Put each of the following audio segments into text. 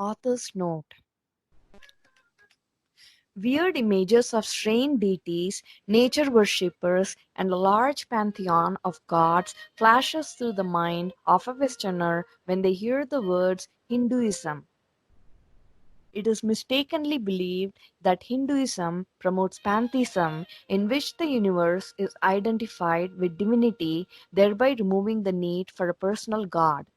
Author's note: weird images of strange deities, nature worshippers, and a large pantheon of gods flashes through the mind of a Westerner when they hear the words Hinduism. It is mistakenly believed that Hinduism promotes pantheism, in which the universe is identified with divinity, thereby removing the need for a personal god.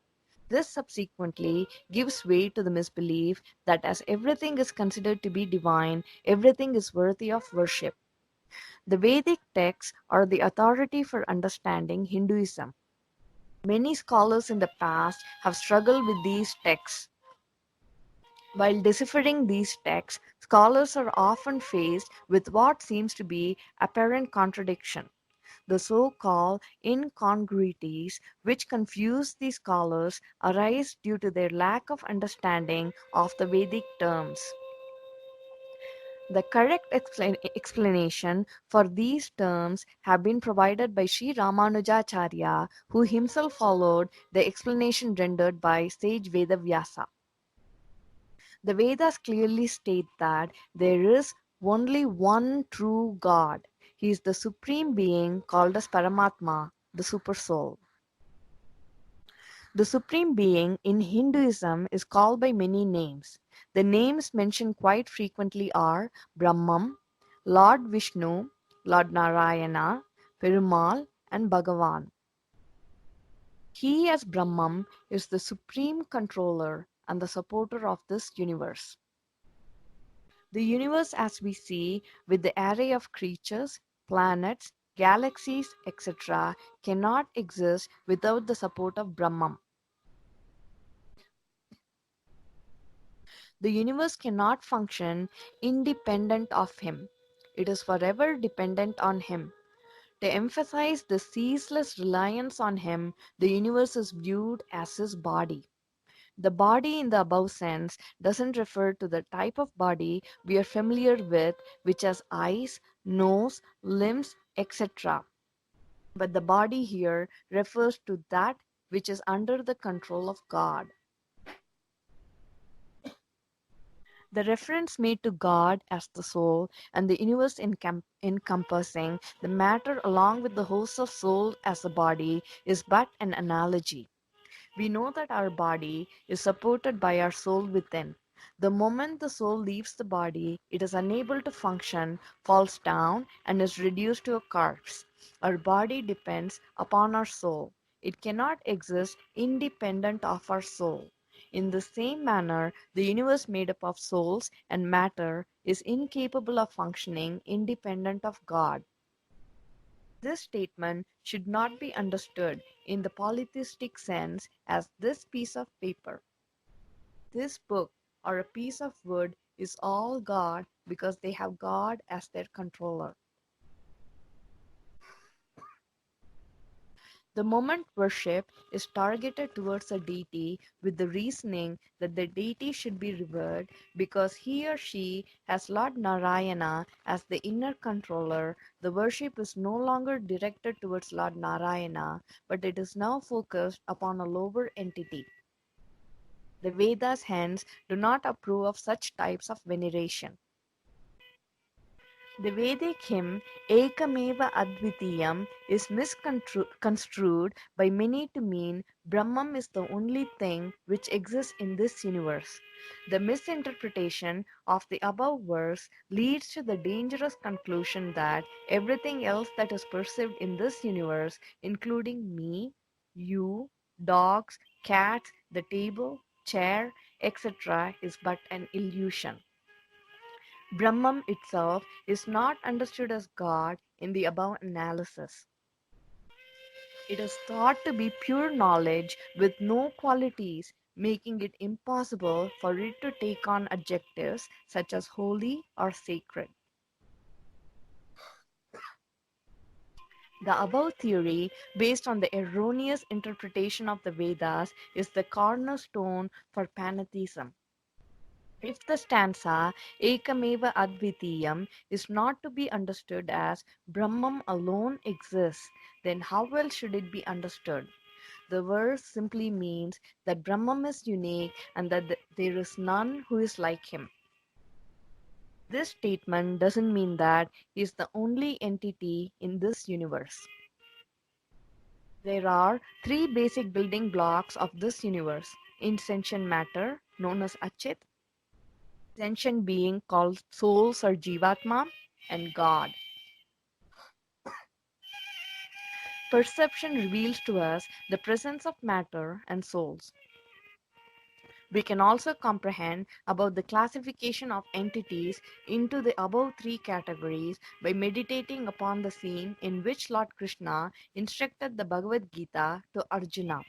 This subsequently gives way to the misbelief that as everything is considered to be divine, everything is worthy of worship. The Vedic texts are the authority for understanding Hinduism. Many scholars in the past have struggled with these texts. While deciphering these texts, scholars are often faced with what seems to be apparent contradiction. The so-called incongruities which confuse the scholars arise due to their lack of understanding of the Vedic terms. The correct explanation for these terms have been provided by Sri Ramanujacharya, who himself followed the explanation rendered by sage Vedavyasa. The Vedas clearly state that there is only one true God. He is the supreme being called as Paramatma, the Supersoul. The supreme being in Hinduism is called by many names. The names mentioned quite frequently are Brahman, Lord Vishnu, Lord Narayana, Perumal, and Bhagavan. He as Brahman is the supreme controller and the supporter of this universe. The universe as we see, with the array of creatures, planets, galaxies, etc., cannot exist without the support of Brahman. The universe cannot function independent of him. It is forever dependent on him. To emphasize the ceaseless reliance on him, the universe is viewed as his body. The body in the above sense doesn't refer to the type of body we are familiar with, which has eyes, nose, limbs, etc. But the body here refers to that which is under the control of God. The reference made to God as the soul and the universe encompassing the matter along with the host of soul as the body is but an analogy. We know that our body is supported by our soul within. The moment the soul leaves the body, it is unable to function, falls down, and is reduced to a corpse. Our body depends upon our soul. It cannot exist independent of our soul. In the same manner, the universe made up of souls and matter is incapable of functioning independent of God. This statement should not be understood in the polytheistic sense as this piece of paper, this book, or a piece of wood is all God because they have God as their controller. The moment worship is targeted towards a deity with the reasoning that the deity should be revered because he or she has Lord Narayana as the inner controller, the worship is no longer directed towards Lord Narayana, but it is now focused upon a lower entity. The Vedas hence do not approve of such types of veneration. The Vedic hymn "Ekameva Advitiyam" is misconstrued by many to mean Brahman is the only thing which exists in this universe. The misinterpretation of the above verse leads to the dangerous conclusion that everything else that is perceived in this universe, including me, you, dogs, cats, the table, chair, etc., is but an illusion. Brahman itself is not understood as God in the above analysis. It is thought to be pure knowledge with no qualities, making it impossible for it to take on adjectives such as holy or sacred. The above theory, based on the erroneous interpretation of the Vedas, is the cornerstone for pantheism. If the stanza "Ekameva Advitiyam" is not to be understood as Brahman alone exists, then how well should it be understood? The verse simply means that Brahman is unique and that there is none who is like him. This statement doesn't mean that he is the only entity in this universe. There are three basic building blocks of this universe: insentient matter, known as Achit, sentient being called souls or Jivatma, and God. Perception reveals to us the presence of matter and souls. We can also comprehend about the classification of entities into the above three categories by meditating upon the scene in which Lord Krishna instructed the Bhagavad Gita to Arjuna.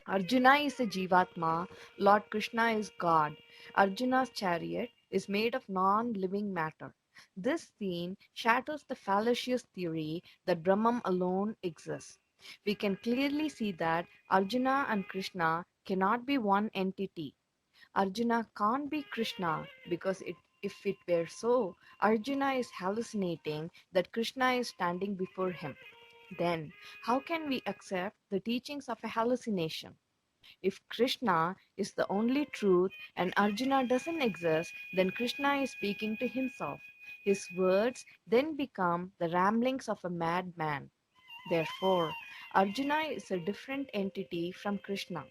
Arjuna is a Jivatma, Lord Krishna is God. Arjuna's chariot is made of non-living matter. This scene shatters the fallacious theory that Brahman alone exists. We can clearly see that Arjuna and Krishna cannot be one entity. Arjuna can't be Krishna because if it were so, Arjuna is hallucinating that Krishna is standing before him. Then, how can we accept the teachings of a hallucination? If Krishna is the only truth and Arjuna doesn't exist, then Krishna is speaking to himself. His words then become the ramblings of a madman. Therefore, Arjuna is a different entity from Krishna.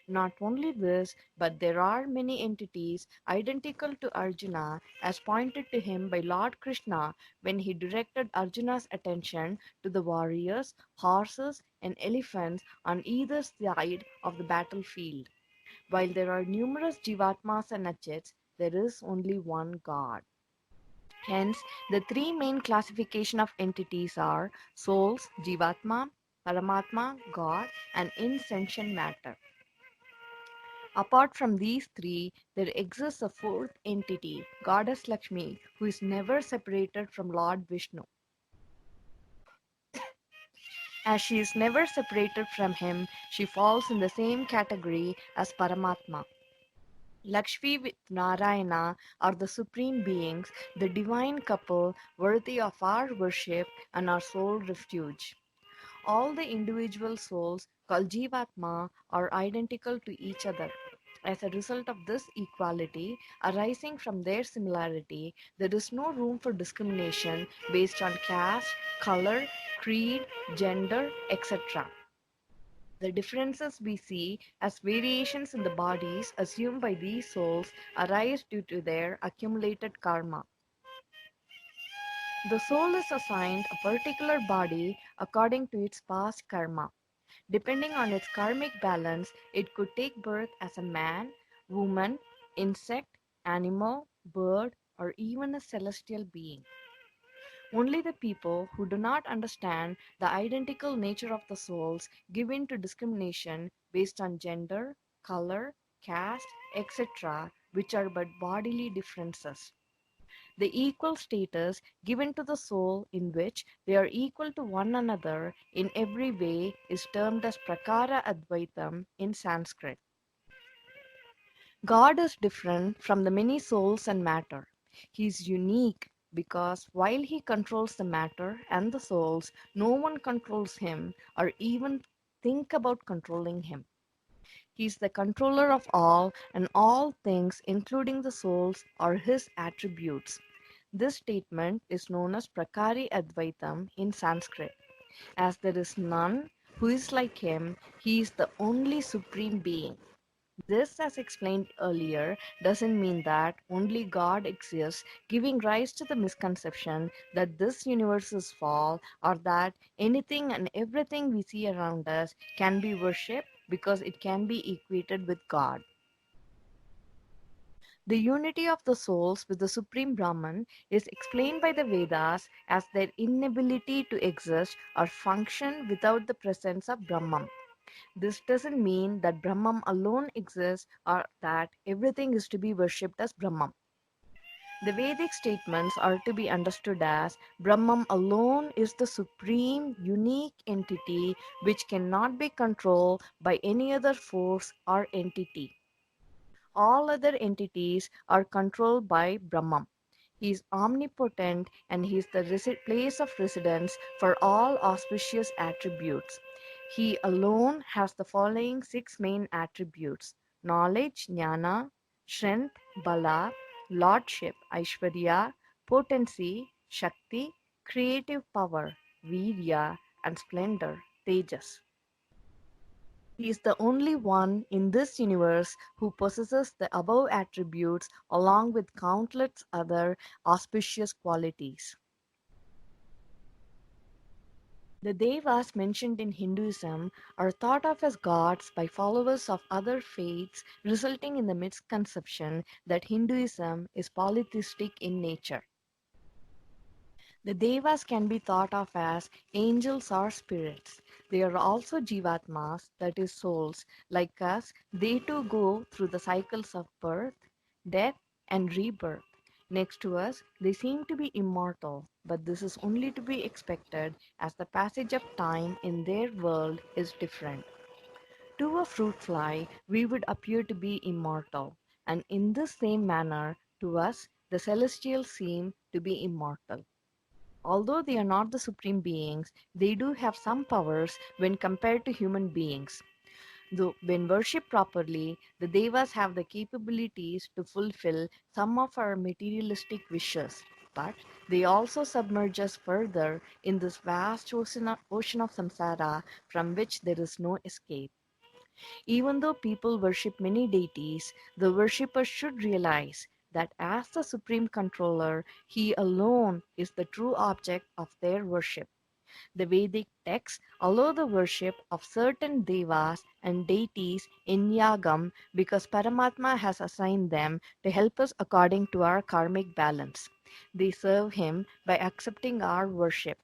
Not only this, but there are many entities identical to Arjuna as pointed to him by Lord Krishna when he directed Arjuna's attention to the warriors, horses, and elephants on either side of the battlefield. While there are numerous Jivatmas and Achits, there is only one God. Hence, the three main classification of entities are souls, Jivatma, Paramatma, God, and insentient matter. Apart from these three, there exists a fourth entity, Goddess Lakshmi, who is never separated from Lord Vishnu. As she is never separated from him, she falls in the same category as Paramatma. Lakshmi with Narayana are the supreme beings, the divine couple worthy of our worship and our soul refuge. All the individual souls called Jivatma are identical to each other. As a result of this equality arising from their similarity, there is no room for discrimination based on caste, color, creed, gender, etc. The differences we see as variations in the bodies assumed by these souls arise due to their accumulated karma. The soul is assigned a particular body according to its past karma. Depending on its karmic balance, it could take birth as a man, woman, insect, animal, bird, or even a celestial being. Only the people who do not understand the identical nature of the souls give in to discrimination based on gender, color, caste, etc., which are but bodily differences. The equal status given to the soul in which they are equal to one another in every way is termed as Prakara Advaitam in Sanskrit. God is different from the many souls and matter. He is unique because while he controls the matter and the souls, no one controls him or even think about controlling him. He is the controller of all, and all things, including the souls, are his attributes. This statement is known as Prakari Advaitam in Sanskrit. As there is none who is like him, he is the only supreme being. This, as explained earlier, doesn't mean that only God exists, giving rise to the misconception that this universe is false or that anything and everything we see around us can be worshipped because it can be equated with God. The unity of the souls with the Supreme Brahman is explained by the Vedas as their inability to exist or function without the presence of Brahman. This doesn't mean that Brahman alone exists or that everything is to be worshipped as Brahman. The Vedic statements are to be understood as Brahman alone is the supreme, unique entity which cannot be controlled by any other force or entity. All other entities are controlled by Brahman. He is omnipotent and he is the place of residence for all auspicious attributes. He alone has the following six main attributes: knowledge, jnana; strength, bala; lordship, aishwarya; potency, shakti; creative power, virya; and splendor, tejas. He is the only one in this universe who possesses the above attributes along with countless other auspicious qualities. The Devas mentioned in Hinduism are thought of as gods by followers of other faiths, resulting in the misconception that Hinduism is polytheistic in nature. The Devas can be thought of as angels or spirits. They are also Jivatmas, that is, souls. Like us, they too go through the cycles of birth, death, and rebirth. Next to us, they seem to be immortal, but this is only to be expected as the passage of time in their world is different. To a fruit fly, we would appear to be immortal, and in the same manner, to us, the celestials seem to be immortal. Although they are not the supreme beings, they do have some powers when compared to human beings. Though, when worshipped properly, the Devas have the capabilities to fulfill some of our materialistic wishes. But they also submerge us further in this vast ocean of samsara from which there is no escape. Even though people worship many deities, the worshipper should realize that as the supreme controller, he alone is the true object of their worship. The Vedic texts allow the worship of certain devas and deities in yagam because Paramatma has assigned them to help us according to our karmic balance. They serve him by accepting our worship.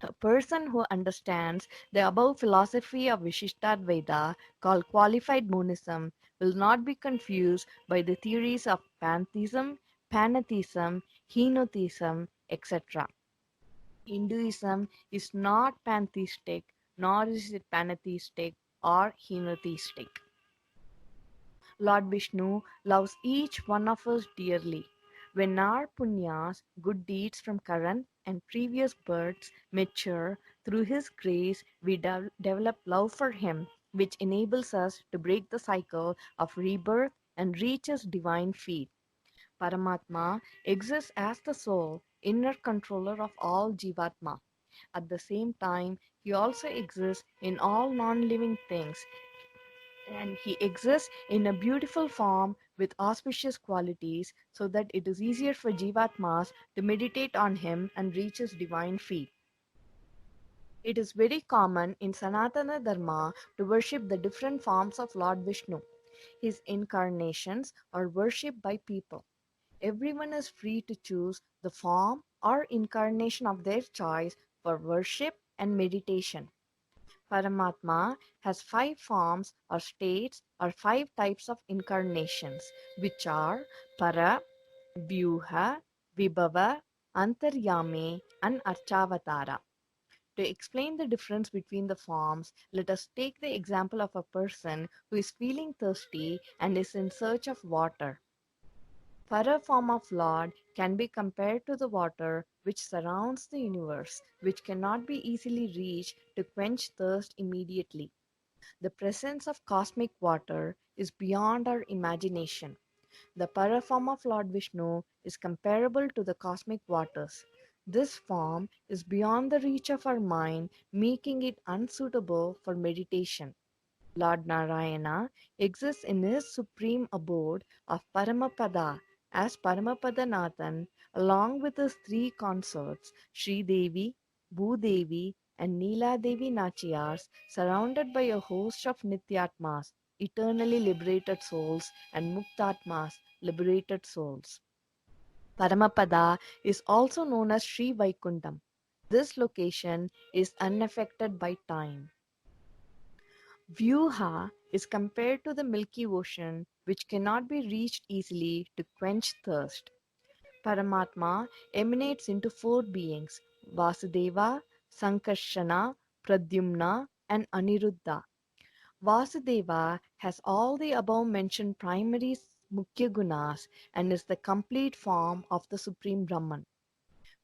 A person who understands the above philosophy of Vishishtadvaita, called qualified monism, will not be confused by the theories of pantheism, pantheism, henotheism, etc. Hinduism is not pantheistic, nor is it pantheistic or henotheistic. Lord Vishnu loves each one of us dearly. When our punyas, good deeds from current and previous births, mature, through His grace we develop love for Him, which enables us to break the cycle of rebirth and reach His divine feet. Paramatma exists as the soul, inner controller of all Jivatma. At the same time, He also exists in all non living things, and he exists in a beautiful form with auspicious qualities so that it is easier for Jivatmas to meditate on him and reach his divine feet. It is very common in Sanatana Dharma to worship the different forms of Lord Vishnu. His incarnations are worshipped by people. Everyone is free to choose the form or incarnation of their choice for worship and meditation. Paramatma has five forms or states or five types of incarnations, which are Para, Vyuha, Vibhava, Antaryami, and Archavatara. To explain the difference between the forms, let us take the example of a person who is feeling thirsty and is in search of water. Para form of Lord can be compared to the water which surrounds the universe, which cannot be easily reached to quench thirst immediately. The presence of cosmic water is beyond our imagination. The para form of Lord Vishnu is comparable to the cosmic waters. This form is beyond the reach of our mind, making it unsuitable for meditation. Lord Narayana exists in his supreme abode of Paramapada as Paramapadanathan along with his three consorts Sri Devi, Bhudevi, and Neela Devi Nachiyars, surrounded by a host of Nityatmas, eternally liberated souls, and Muktatmas, liberated souls. Paramapada is also known as Sri Vaikuntham. This location is unaffected by time. Vyuha is compared to the Milky Ocean, which cannot be reached easily to quench thirst. Paramatma emanates into four beings: Vasudeva, Sankarshana, Pradyumna, and Aniruddha. Vasudeva has all the above mentioned primary Mukhya gunas and is the complete form of the Supreme Brahman.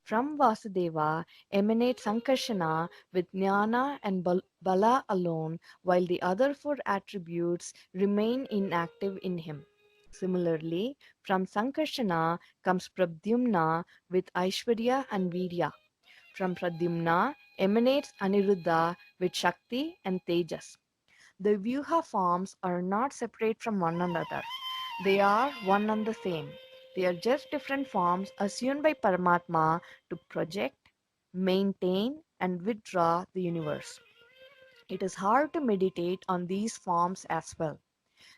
From Vasudeva emanates Sankarshana with Jnana and Bala alone, while the other four attributes remain inactive in him. Similarly, from Sankarshana comes Pradyumna with Aishwarya and Virya. From Pradyumna emanates Aniruddha with Shakti and Tejas. The Vyuha forms are not separate from one another. They are one and the same. They are just different forms assumed by Paramatma to project, maintain, and withdraw the universe. It is hard to meditate on these forms as well.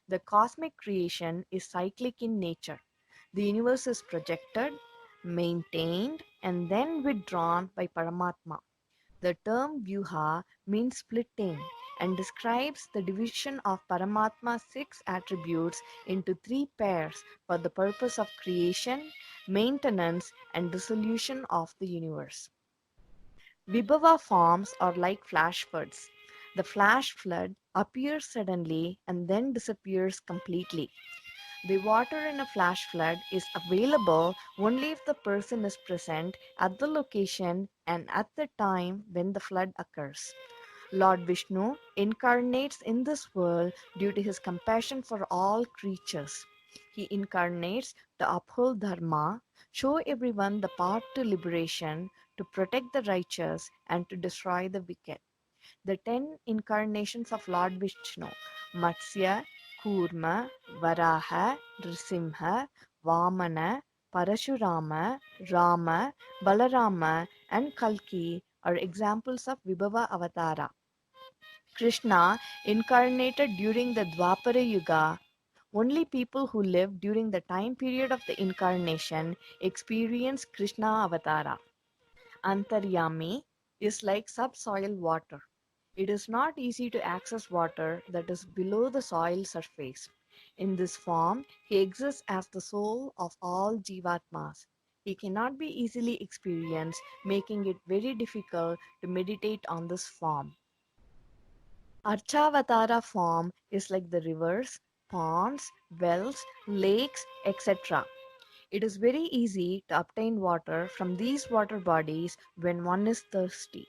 The cosmic creation is cyclic in nature. The universe is projected, maintained, and then withdrawn by Paramatma. The term Vyuha means splitting and describes the division of Paramatma's six attributes into three pairs for the purpose of creation, maintenance, and dissolution of the universe. Vibhava forms are like flash floods. The flash flood appears suddenly and then disappears completely. The water in a flash flood is available only if the person is present at the location and at the time when the flood occurs. Lord Vishnu incarnates in this world due to his compassion for all creatures. He incarnates to uphold dharma, show everyone the path to liberation, to protect the righteous, and to destroy the wicked. The 10 incarnations of Lord Vishnu, Matsya, Kurma, Varaha, Nrisimha, Vamana, Parashurama, Rama, Balarama, and Kalki are examples of Vibhava Avatara. Krishna incarnated during the Dwapara Yuga. Only people who lived during the time period of the incarnation experience Krishna Avatara. Antaryami is like subsoil water. It is not easy to access water that is below the soil surface. In this form, he exists as the soul of all Jivatmas. He cannot be easily experienced, making it very difficult to meditate on this form. Archavatara form is like the rivers, ponds, wells, lakes, etc. It is very easy to obtain water from these water bodies when one is thirsty.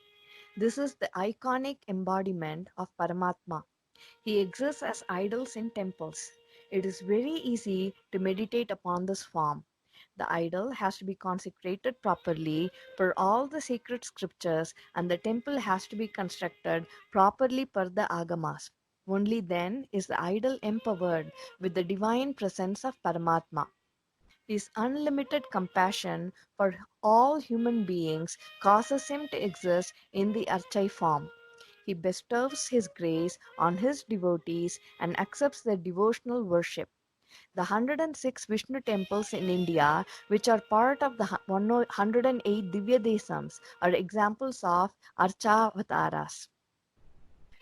This is the iconic embodiment of Paramatma. He exists as idols in temples. It is very easy to meditate upon this form. The idol has to be consecrated properly per all the sacred scriptures, and the temple has to be constructed properly per the agamas. Only then is the idol empowered with the divine presence of Paramatma. His unlimited compassion for all human beings causes him to exist in the Archai form. He bestows his grace on his devotees and accepts their devotional worship. The 106 Vishnu temples in India, which are part of the 108 Divya Desams, are examples of Archavataras.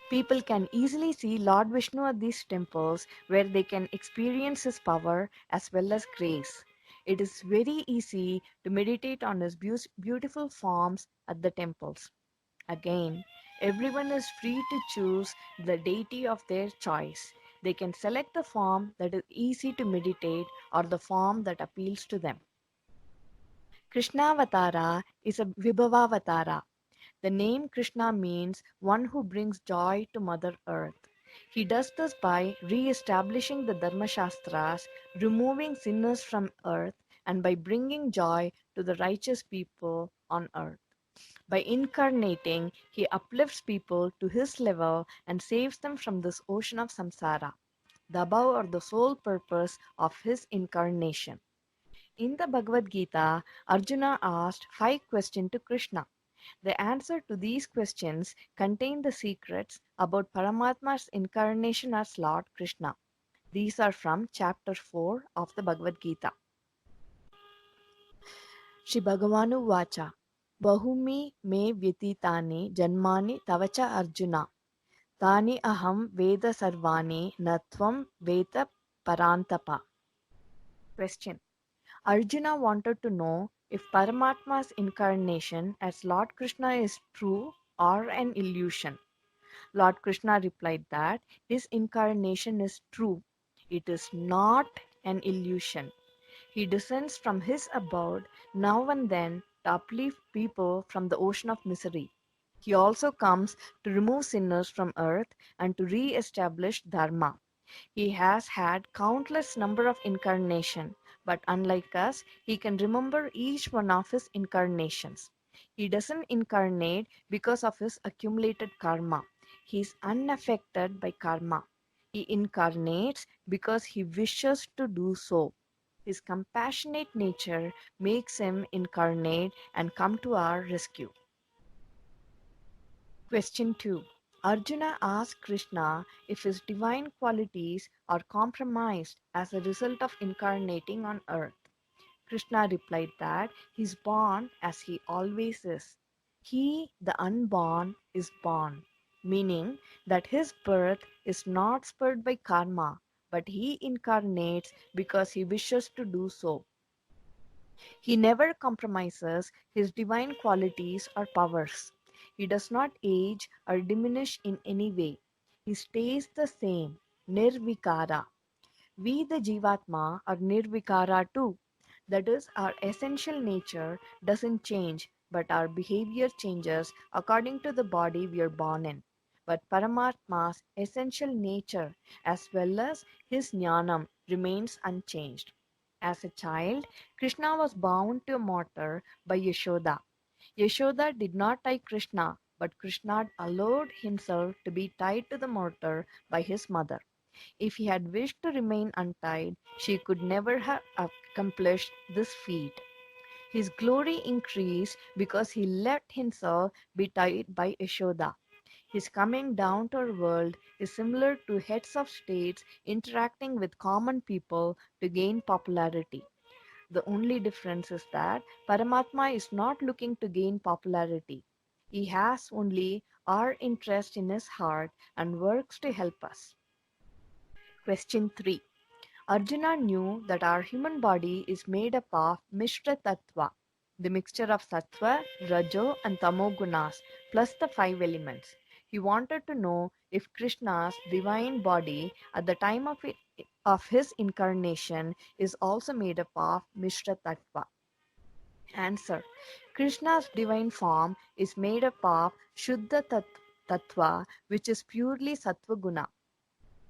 People can easily see Lord Vishnu at these temples where they can experience his power as well as grace. It is very easy to meditate on his beautiful forms at the temples. Again, everyone is free to choose the deity of their choice. They can select the form that is easy to meditate or the form that appeals to them. Krishnavatara is a Vibhavavatara. The name Krishna means one who brings joy to Mother Earth. He does this by re-establishing the Dharma Shastras, removing sinners from earth, and by bringing joy to the righteous people on earth. By incarnating, he uplifts people to his level and saves them from this ocean of samsara. The above are the sole purpose of his incarnation. In the Bhagavad Gita, Arjuna asked 5 questions to Krishna. The answer to these questions contain the secrets about Paramatma's incarnation as Lord Krishna. These are from chapter 4 of the Bhagavad Gita. Shri Bhagavanu Vacha Bahumi me vyatitani janmani tavacha Arjuna Tani aham veda sarvani natvam veda parantapa. Question. Arjuna wanted to know if Paramatma's incarnation as Lord Krishna is true or an illusion. Lord Krishna replied that his incarnation is true. It is not an illusion. He descends from his abode now and then to uplift people from the ocean of misery. He also comes to remove sinners from earth and to re-establish dharma. He has had countless number of incarnation, but unlike us, he can remember each one of his incarnations. He doesn't incarnate because of his accumulated karma. He is unaffected by karma. He incarnates because he wishes to do so. His compassionate nature makes him incarnate and come to our rescue. Question 2. Arjuna asked Krishna if his divine qualities are compromised as a result of incarnating on earth. Krishna replied that he is born as he always is. He, the unborn, is born, meaning that his birth is not spurred by karma, but he incarnates because he wishes to do so. He never compromises his divine qualities or powers. He does not age or diminish in any way. He stays the same, nirvikara. We, the Jivatma, are nirvikara too. That is, our essential nature doesn't change, but our behavior changes according to the body we are born in. But Paramatma's essential nature, as well as his jnanam, remains unchanged. As a child, Krishna was bound to a mortar by Yashoda. Yashoda did not tie Krishna, but Krishna allowed himself to be tied to the mortar by his mother. If he had wished to remain untied, she could never have accomplished this feat. His glory increased because he let himself be tied by Yashoda. His coming down to our world is similar to heads of states interacting with common people to gain popularity. The only difference is that Paramatma is not looking to gain popularity. He has only our interest in his heart and works to help us. Question 3. Arjuna knew that our human body is made up of Mishra Tattva, the mixture of Sattva, Rajo, and Tamo gunas, plus the five elements. He wanted to know if Krishna's divine body at the time of his incarnation is also made up of Mishra Tattva. Answer. Krishna's divine form is made up of Tattva, which is purely Sattva guna.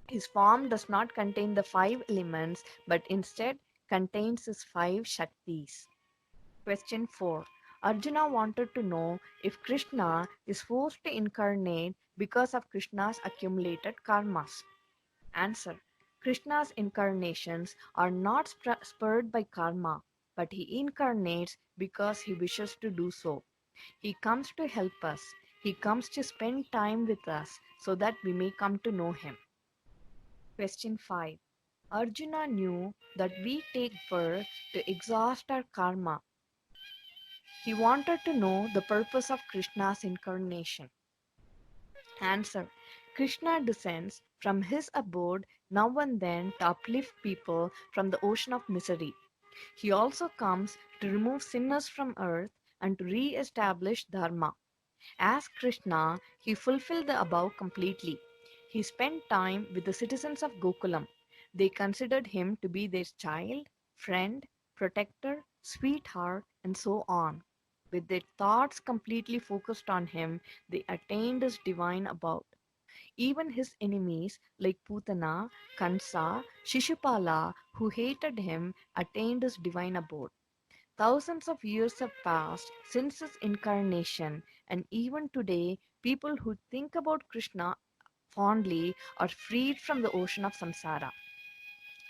His form does not contain the five elements, but instead contains his five Shaktis. Question 4. Arjuna wanted to know if Krishna is forced to incarnate because of Krishna's accumulated karmas. Answer. Krishna's incarnations are not spurred by karma, but he incarnates because he wishes to do so. He comes to help us. He comes to spend time with us so that we may come to know him. Question 5. Arjuna knew that we take birth to exhaust our karma. He wanted to know the purpose of Krishna's incarnation. Answer. Krishna descends from his abode now and then to uplift people from the ocean of misery. He also comes to remove sinners from earth and to re-establish dharma. As Krishna, he fulfilled the above completely. He spent time with the citizens of Gokulam. They considered him to be their child, friend, protector, sweetheart, and so on. With their thoughts completely focused on him, they attained his divine abode. Even his enemies like Putana, Kansa, Shishupala, who hated him, attained his divine abode. Thousands of years have passed since his incarnation, and even today, people who think about Krishna fondly are freed from the ocean of samsara.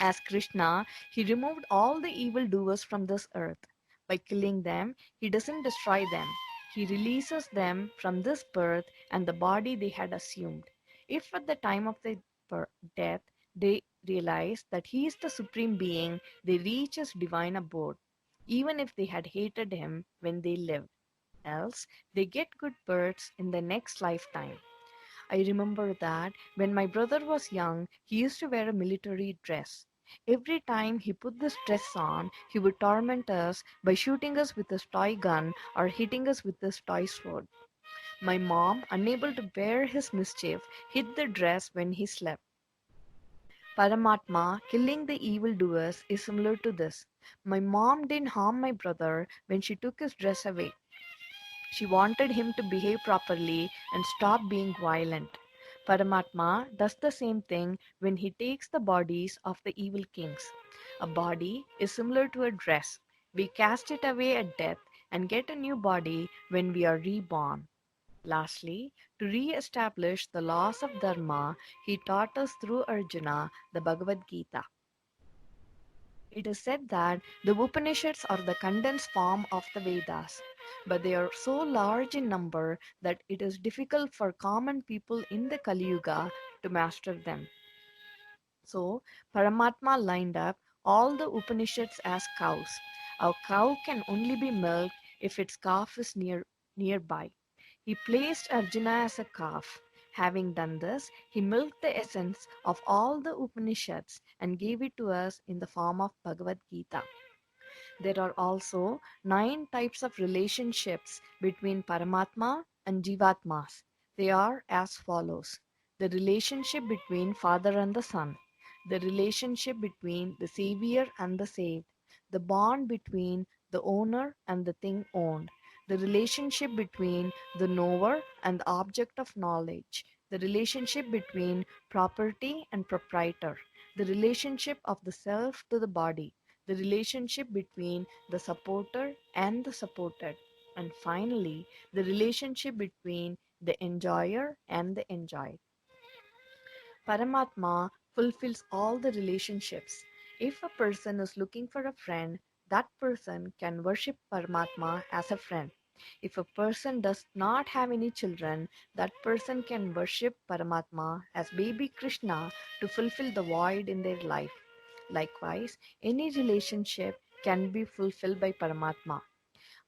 As Krishna, he removed all the evil doers from this earth. By killing them, he doesn't destroy them. He releases them from this birth and the body they had assumed. If at the time of their death they realize that he is the supreme being, they reach his divine abode, even if they had hated him when they lived. Else, they get good births in the next lifetime. I remember that when my brother was young, he used to wear a military dress. Every time he put this dress on, he would torment us by shooting us with his toy gun or hitting us with his toy sword. My mom, unable to bear his mischief, hid the dress when he slept. Paramatma killing the evildoers is similar to this. My mom didn't harm my brother when she took his dress away. She wanted him to behave properly and stop being violent. Paramatma does the same thing when he takes the bodies of the evil kings. A body is similar to a dress. We cast it away at death and get a new body when we are reborn. Lastly, to re-establish the laws of Dharma, he taught us through Arjuna the Bhagavad Gita. It is said that the Upanishads are the condensed form of the Vedas, but they are so large in number that it is difficult for common people in the Kali Yuga to master them. So, Paramatma lined up all the Upanishads as cows. A cow can only be milked if its calf is nearby. He placed Arjuna as a calf. Having done this, he milked the essence of all the Upanishads and gave it to us in the form of Bhagavad Gita. There are also 9 types of relationships between Paramatma and Jivatmas. They are as follows: the relationship between father and the son, the relationship between the savior and the saved, the bond between the owner and the thing owned, the relationship between the knower and the object of knowledge, the relationship between property and proprietor, the relationship of the self to the body, the relationship between the supporter and the supported, and finally, the relationship between the enjoyer and the enjoyed. Paramatma fulfills all the relationships. If a person is looking for a friend, that person can worship Paramatma as a friend. If a person does not have any children, that person can worship Paramatma as baby Krishna to fulfill the void in their life. Likewise, any relationship can be fulfilled by Paramatma.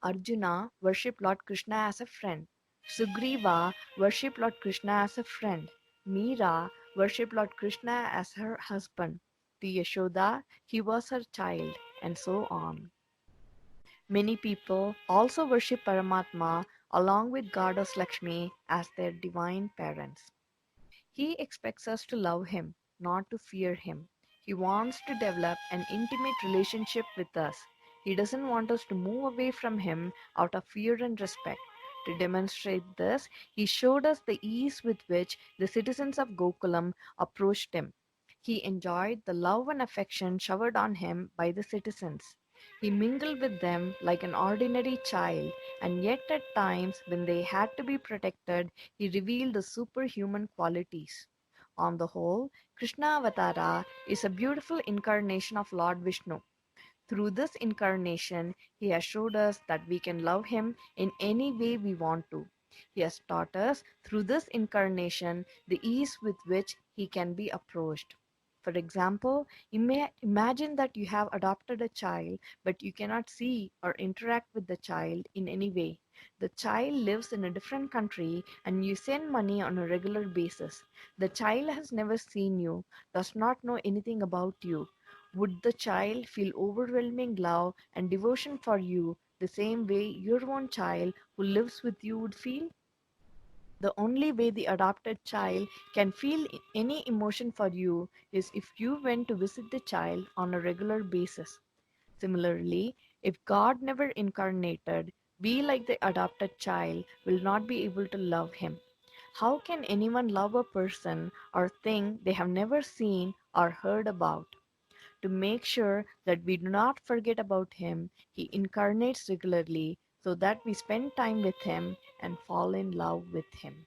Arjuna worshipped Lord Krishna as a friend. Sugriva worshipped Lord Krishna as a friend. Meera worshipped Lord Krishna as her husband. To Yashoda, he was her child, and so on. Many people also worship Paramatma along with Goddess Lakshmi as their divine parents. He expects us to love him, not to fear him. He wants to develop an intimate relationship with us. He doesn't want us to move away from him out of fear and respect. To demonstrate this, he showed us the ease with which the citizens of Gokulam approached him. He enjoyed the love and affection showered on him by the citizens. He mingled with them like an ordinary child, and yet at times when they had to be protected, he revealed the superhuman qualities. On the whole, Krishna Avatara is a beautiful incarnation of Lord Vishnu. Through this incarnation, he has showed us that we can love him in any way we want to. He has taught us through this incarnation the ease with which he can be approached. For example, imagine that you have adopted a child, but you cannot see or interact with the child in any way. The child lives in a different country and you send money on a regular basis. The child has never seen you, does not know anything about you. Would the child feel overwhelming love and devotion for you the same way your own child who lives with you would feel? The only way the adopted child can feel any emotion for you is if you went to visit the child on a regular basis. Similarly, if God never incarnated, we, like the adopted child, will not be able to love him. How can anyone love a person or thing they have never seen or heard about? To make sure that we do not forget about him, he incarnates regularly so that we spend time with him and fall in love with him.